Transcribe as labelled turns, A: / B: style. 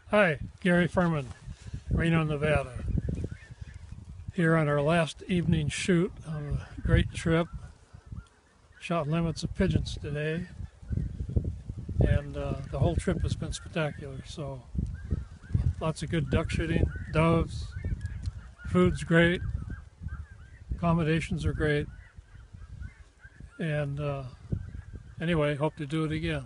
A: Hi, Gary Furman, Reno, Nevada. Here on our last evening shoot on a great trip. Shot limits of pigeons today, and the whole trip has been spectacular. So lots of good duck shooting, doves, food's great, accommodations are great, and anyway, hope to do it again.